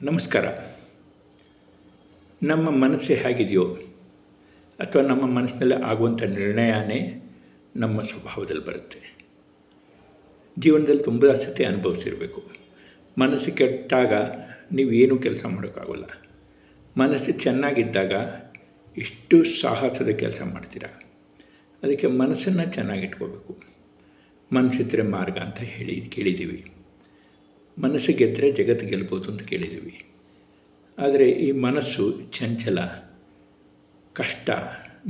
ನಮಸ್ಕಾರ. ನಮ್ಮ ಮನಸ್ಸು ಹೇಗಿದೆಯೋ ಅಥವಾ ನಮ್ಮ ಮನಸ್ಸಿನಲ್ಲಿ ಆಗುವಂಥ ನಿರ್ಣಯನೇ ನಮ್ಮ ಸ್ವಭಾವದಲ್ಲಿ ಬರುತ್ತೆ. ಜೀವನದಲ್ಲಿ ತುಂಬ ಸತಿ ಅನುಭವಿಸಿರಬೇಕು. ಮನಸ್ಸು ಕೆಟ್ಟಾಗ ನೀವೇನು ಕೆಲಸ ಮಾಡೋಕ್ಕಾಗೋಲ್ಲ. ಮನಸ್ಸು ಚೆನ್ನಾಗಿದ್ದಾಗ ಇಷ್ಟು ಸಾಹಸದ ಕೆಲಸ ಮಾಡ್ತೀರ. ಅದಕ್ಕೆ ಮನಸ್ಸನ್ನು ಚೆನ್ನಾಗಿಟ್ಕೋಬೇಕು. ಮನಸ್ಸಿದ್ರೆ ಮಾರ್ಗ ಅಂತ ಕೇಳಿದ್ದೀವಿ. ಮನಸ್ಸು ಗೆದ್ದರೆ ಜಗತ್ತು ಗೆಲ್ಬೋದು ಅಂತ ಕೇಳಿದ್ದೀವಿ. ಆದರೆ ಈ ಮನಸ್ಸು ಚಂಚಲ, ಕಷ್ಟ,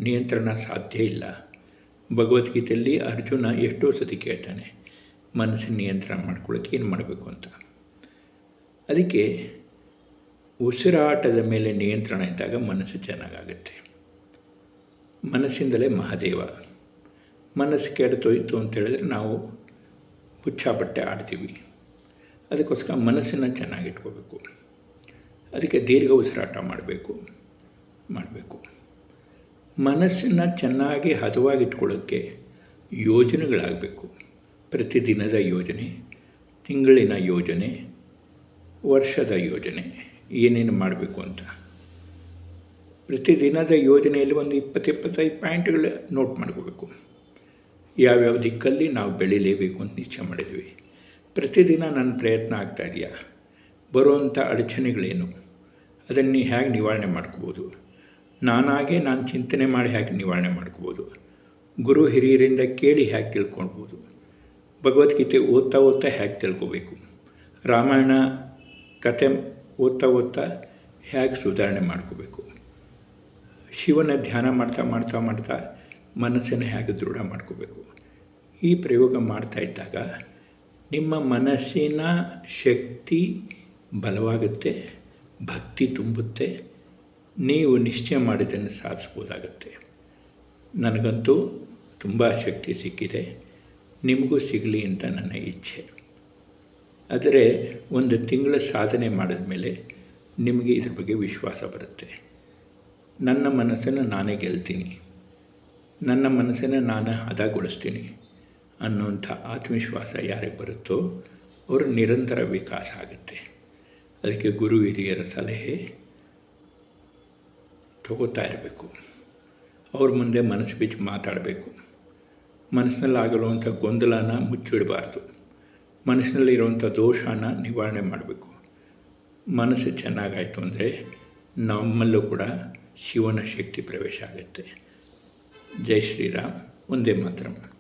ನಿಯಂತ್ರಣ ಸಾಧ್ಯ ಇಲ್ಲ. ಭಗವದ್ಗೀತೆಯಲ್ಲಿ ಅರ್ಜುನ ಎಷ್ಟೋ ಸತಿ ಕೇಳ್ತಾನೆ, ಮನಸ್ಸಿನ ನಿಯಂತ್ರಣ ಮಾಡ್ಕೊಳ್ಳೋಕ್ಕೆ ಏನು ಮಾಡಬೇಕು ಅಂತ. ಅದಕ್ಕೆ ಉಸಿರಾಟದ ಮೇಲೆ ನಿಯಂತ್ರಣ ಇದ್ದಾಗ ಮನಸ್ಸು ಚೆನ್ನಾಗಾಗುತ್ತೆ. ಮನಸ್ಸಿಂದಲೇ ಮಹಾದೇವ. ಮನಸ್ಸು ಕೆಡ್ತೋಯ್ತು ಅಂತೇಳಿದ್ರೆ ನಾವು ಹುಚ್ಚಾಬಟ್ಟೆ ಆಡ್ತೀವಿ. ಅದಕ್ಕೋಸ್ಕರ ಮನಸ್ಸನ್ನು ಚೆನ್ನಾಗಿಟ್ಕೋಬೇಕು. ಅದಕ್ಕೆ ದೀರ್ಘ ಉಸಿರಾಟ ಮಾಡಬೇಕು. ಮನಸ್ಸನ್ನು ಚೆನ್ನಾಗಿ ಹದವಾಗಿಟ್ಕೊಳ್ಳೋಕ್ಕೆ ಯೋಜನೆಗಳಾಗಬೇಕು. ಪ್ರತಿದಿನದ ಯೋಜನೆ, ತಿಂಗಳಿನ ಯೋಜನೆ, ವರ್ಷದ ಯೋಜನೆ, ಏನೇನು ಮಾಡಬೇಕು ಅಂತ. ಪ್ರತಿದಿನದ ಯೋಜನೆಯಲ್ಲಿ ಒಂದು 20-25 ಪಾಯಿಂಟ್ಗಳು ನೋಟ್ ಮಾಡ್ಕೋಬೇಕು. ಯಾವ್ಯಾವ ದಿಕ್ಕಲ್ಲಿ ನಾವು ಬೆಳೀಲೇಬೇಕು ಅಂತ ನಿಶ್ಚಯ ಮಾಡಿದ್ವಿ. ಪ್ರತಿದಿನ ನನ್ನ ಪ್ರಯತ್ನ ಆಗ್ತಾಯಿದೆಯಾ? ಬರುವಂಥ ಅಡಚಣೆಗಳೇನು? ಅದನ್ನು ಹೇಗೆ ನಿವಾರಣೆ ಮಾಡ್ಕೋಬೋದು? ನಾನು ಚಿಂತನೆ ಮಾಡಿ ಹೇಗೆ ನಿವಾರಣೆ ಮಾಡ್ಕೋಬೋದು? ಗುರು ಹಿರಿಯರಿಂದ ಕೇಳಿ ಹೇಗೆ ತಿಳ್ಕೊಳ್ಬೋದು? ಭಗವದ್ಗೀತೆ ಓದ್ತಾ ಹೇಗೆ ತಿಳ್ಕೊಬೇಕು? ರಾಮಾಯಣ ಕತೆ ಓದ್ತಾ ಹೇಗೆ ಸುಧಾರಣೆ ಮಾಡ್ಕೋಬೇಕು? ಶಿವನ ಧ್ಯಾನ ಮಾಡ್ತಾ ಮನಸ್ಸನ್ನು ಹೇಗೆ ದೃಢ ಮಾಡ್ಕೋಬೇಕು? ಈ ಪ್ರಯೋಗ ಮಾಡ್ತಾ ಇದ್ದಾಗ ನಿಮ್ಮ ಮನಸ್ಸಿನ ಶಕ್ತಿ ಬಲವಾಗುತ್ತೆ, ಭಕ್ತಿ ತುಂಬುತ್ತೆ, ನೀವು ನಿಶ್ಚಯ ಮಾಡಿದ್ದನ್ನು ಸಾಧಿಸ್ಬೋದಾಗತ್ತೆ. ನನಗಂತೂ ತುಂಬ ಶಕ್ತಿ ಸಿಕ್ಕಿದೆ, ನಿಮಗೂ ಸಿಗಲಿ ಅಂತ ನನ್ನ ಇಚ್ಛೆ. ಆದರೆ ಒಂದು ತಿಂಗಳ ಸಾಧನೆ ಮಾಡಿದ ಮೇಲೆ ನಿಮಗೆ ಇದ್ರ ಬಗ್ಗೆ ವಿಶ್ವಾಸ ಬರುತ್ತೆ. ನನ್ನ ಮನಸ್ಸನ್ನು ನಾನೇ ಗೆಲ್ತೀನಿ, ನನ್ನ ಮನಸ್ಸನ್ನು ನಾನು ಹದಗೊಳಿಸ್ತೀನಿ ಅನ್ನುವಂಥ ಆತ್ಮವಿಶ್ವಾಸ ಯಾರಿಗೆ ಬರುತ್ತೋ ಅವರು ನಿರಂತರ ವಿಕಾಸ ಆಗುತ್ತೆ. ಅದಕ್ಕೆ ಗುರು ಹಿರಿಯರ ಸಲಹೆ ತಗೋತಾ ಇರಬೇಕು. ಅವ್ರ ಮುಂದೆ ಮನಸ್ಸು ಬಿಚ್ಚಿ ಮಾತಾಡಬೇಕು. ಮನಸ್ಸಿನಲ್ಲಿ ಆಗಿರುವಂಥ ಗೊಂದಲನ ಮುಚ್ಚಿಡಬಾರ್ದು. ಮನಸ್ಸಿನಲ್ಲಿರುವಂಥ ದೋಷನ ನಿವಾರಣೆ ಮಾಡಬೇಕು. ಮನಸ್ಸು ಚೆನ್ನಾಗಾಯಿತು ಅಂದರೆ ನಮ್ಮಲ್ಲೂ ಕೂಡ ಶಿವನ ಶಕ್ತಿ ಪ್ರವೇಶ ಆಗುತ್ತೆ. ಜೈ ಶ್ರೀರಾಮ್. ಒಂದೇ ಮಾತರಂ.